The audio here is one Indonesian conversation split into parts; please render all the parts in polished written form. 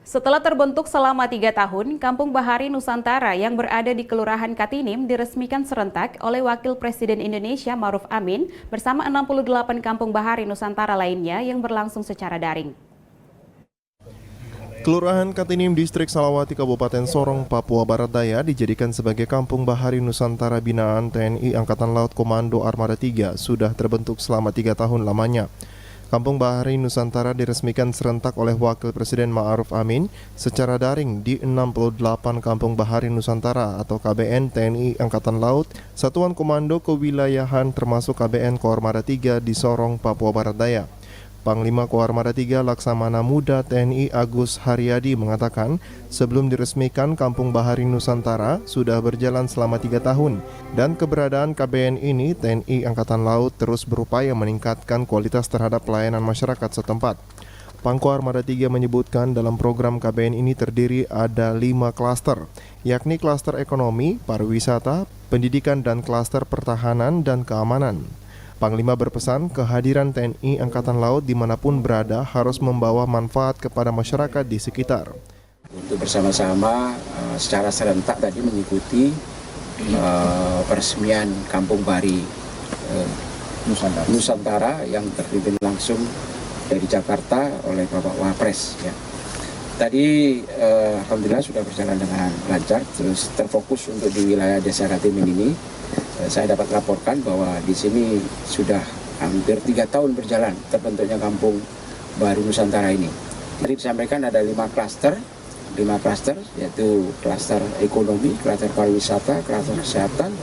Setelah terbentuk selama 3 tahun, Kampung Bahari Nusantara yang berada di Kelurahan Katinim diresmikan serentak oleh Wakil Presiden Indonesia Ma'ruf Amin bersama 68 Kampung Bahari Nusantara lainnya yang berlangsung secara daring. Kelurahan Katinim, Distrik Salawati, Kabupaten Sorong, Papua Barat Daya dijadikan sebagai Kampung Bahari Nusantara binaan TNI Angkatan Laut Komando Armada 3 sudah terbentuk selama 3 tahun lamanya. Kampung Bahari Nusantara diresmikan serentak oleh Wakil Presiden Ma'ruf Amin secara daring di 68 Kampung Bahari Nusantara atau KBN TNI Angkatan Laut, Satuan Komando Kewilayahan termasuk KBN Koarmada 3 di Sorong, Papua Barat Daya. Panglima Koarmada 3 Laksamana Muda TNI Agus Haryadi mengatakan sebelum diresmikan Kampung Bahari Nusantara sudah berjalan selama 3 tahun dan keberadaan KBN ini TNI Angkatan Laut terus berupaya meningkatkan kualitas terhadap pelayanan masyarakat setempat. Pangko Armada 3 menyebutkan dalam program KBN ini terdiri ada 5 klaster, yakni klaster ekonomi, pariwisata, pendidikan dan klaster pertahanan dan keamanan. Panglima berpesan kehadiran TNI Angkatan Laut dimanapun berada harus membawa manfaat kepada masyarakat di sekitar. Untuk bersama-sama secara serentak tadi mengikuti peresmian Kampung Bahari Nusantara yang terpimpin langsung dari Jakarta oleh Bapak Wapres. Ya. Tadi alhamdulillah sudah berjalan dengan lancar, terus terfokus untuk di wilayah Desa Katinim ini. Saya dapat laporkan bahwa di sini sudah hampir 3 tahun berjalan terbentuknya Kampung Bahari Nusantara ini. Tadi disampaikan ada 5 klaster yaitu klaster ekonomi, klaster pariwisata, klaster kesehatan,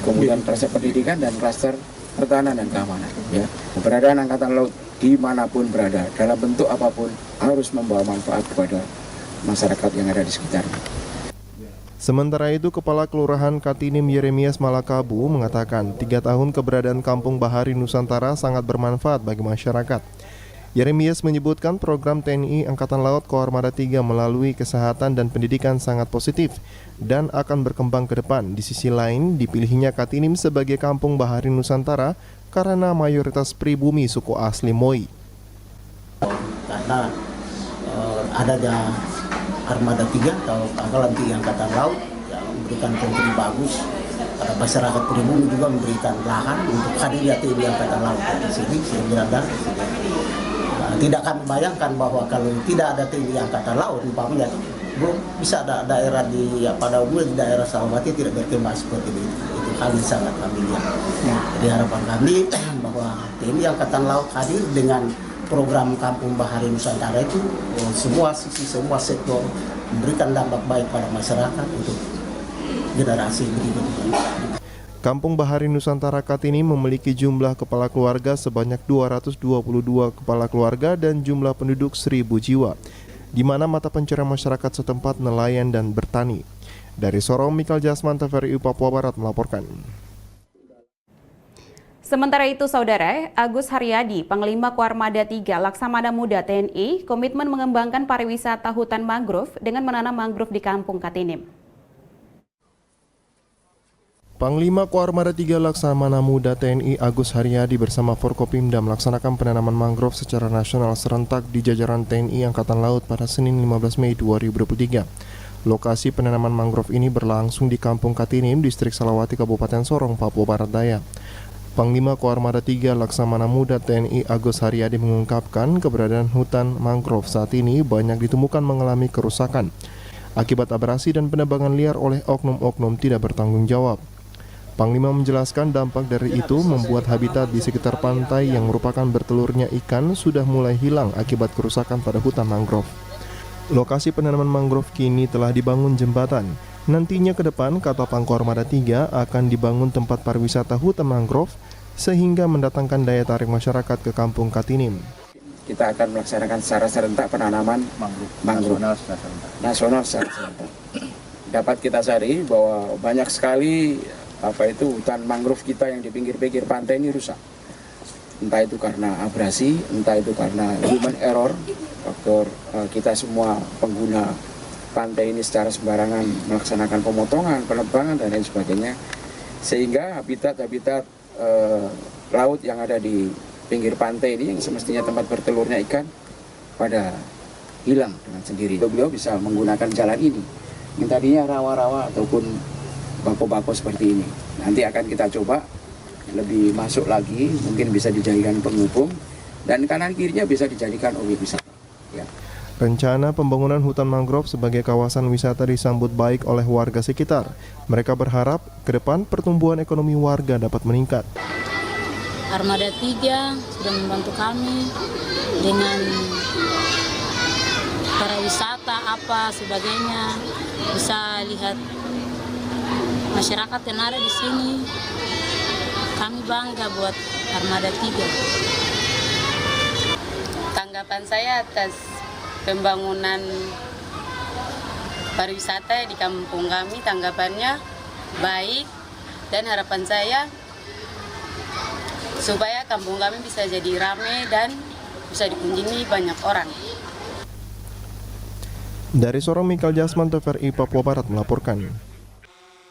kemudian klaster pendidikan dan klaster pertahanan dan keamanan. Ya. Keberadaan Angkatan Laut dimanapun berada, dalam bentuk apapun harus membawa manfaat kepada masyarakat yang ada di sekitarnya. Sementara itu, Kepala Kelurahan Katinim Yeremias Malakabu mengatakan 3 tahun keberadaan Kampung Bahari Nusantara sangat bermanfaat bagi masyarakat. Yeremias menyebutkan program TNI Angkatan Laut Koarmada 3 melalui kesehatan dan pendidikan sangat positif dan akan berkembang ke depan. Di sisi lain, dipilihnya Katinim sebagai Kampung Bahari Nusantara karena mayoritas pribumi suku asli Moi. Karena adanya Armada 3 atau Pangkalan Tinggi Angkatan Laut yang memberikan kontribusi bagus pada masyarakat pribumi, juga memberikan lahan untuk hadirnya TNI Angkatan Laut di sini sehingga tidak kami bayangkan bahwa kalau tidak ada TNI Angkatan Laut umpamanya belum bisa ada daerah pada umumnya di daerah Salawati tidak berkembang seperti itu. Itu hal yang sangat kami lihat. Jadi harapan kami bahwa TNI Angkatan Laut hadir dengan program Kampung Bahari Nusantara itu semua sisi, semua sektor memberikan dampak baik pada masyarakat untuk generasi berikutnya. Kampung Bahari Nusantara Katinim memiliki jumlah kepala keluarga sebanyak 222 kepala keluarga dan jumlah penduduk 1.000 jiwa, di mana mata pencarian masyarakat setempat nelayan dan bertani. Dari Sorong, Mikal Jasman, TVRI Papua Barat melaporkan. Sementara itu, Saudara, Agus Haryadi, Panglima Koarmada 3 Laksamana Muda TNI, komitmen mengembangkan pariwisata hutan mangrove dengan menanam mangrove di Kampung Katinim. Panglima Koarmada 3 Laksamana Muda TNI Agus Haryadi bersama Forkopimda melaksanakan penanaman mangrove secara nasional serentak di jajaran TNI Angkatan Laut pada Senin 15 Mei 2023. Lokasi penanaman mangrove ini berlangsung di Kampung Katinim, Distrik Salawati, Kabupaten Sorong, Papua Barat Daya. Panglima Koarmada 3 Laksamana Muda TNI Agus Haryadi mengungkapkan keberadaan hutan mangrove saat ini banyak ditemukan mengalami kerusakan akibat abrasi dan penebangan liar oleh oknum-oknum tidak bertanggung jawab. Panglima menjelaskan dampak dari itu membuat habitat di sekitar pantai yang merupakan bertelurnya ikan sudah mulai hilang akibat kerusakan pada hutan mangrove. Lokasi penanaman mangrove kini telah dibangun jembatan. Nantinya ke depan, kata Pangko Armada 3, akan dibangun tempat pariwisata hutan mangrove sehingga mendatangkan daya tarik masyarakat ke Kampung Katinim. Kita akan melaksanakan secara serentak penanaman mangrove nasional secara serentak. Dapat kita sadari bahwa banyak sekali hutan mangrove kita yang di pinggir-pinggir pantai ini rusak. Entah itu karena abrasi, entah itu karena human error, faktor kita semua pengguna pantai ini secara sembarangan melaksanakan pemotongan, penebangan dan lain sebagainya, sehingga habitat-habitat laut yang ada di pinggir pantai ini yang semestinya tempat bertelurnya ikan pada hilang dengan sendiri. Beliau bisa menggunakan jalan ini yang tadinya rawa-rawa ataupun bako-bako seperti ini. Nanti akan kita coba lebih masuk lagi, mungkin bisa dijadikan penghubung dan kanan kirinya bisa dijadikan objek wisata. Ya. Rencana pembangunan hutan mangrove sebagai kawasan wisata disambut baik oleh warga sekitar. Mereka berharap ke depan pertumbuhan ekonomi warga dapat meningkat. Armada 3 sudah membantu kami dengan para wisata apa sebagainya, bisa lihat masyarakat yang ada di sini. Kami bangga buat Armada 3. Tanggapan saya atas pembangunan pariwisata di kampung kami, tanggapannya baik, dan harapan saya supaya kampung kami bisa jadi ramai dan bisa dikunjungi banyak orang. Dari Sorong, Michael Jasman, TVRI Papua Barat melaporkan.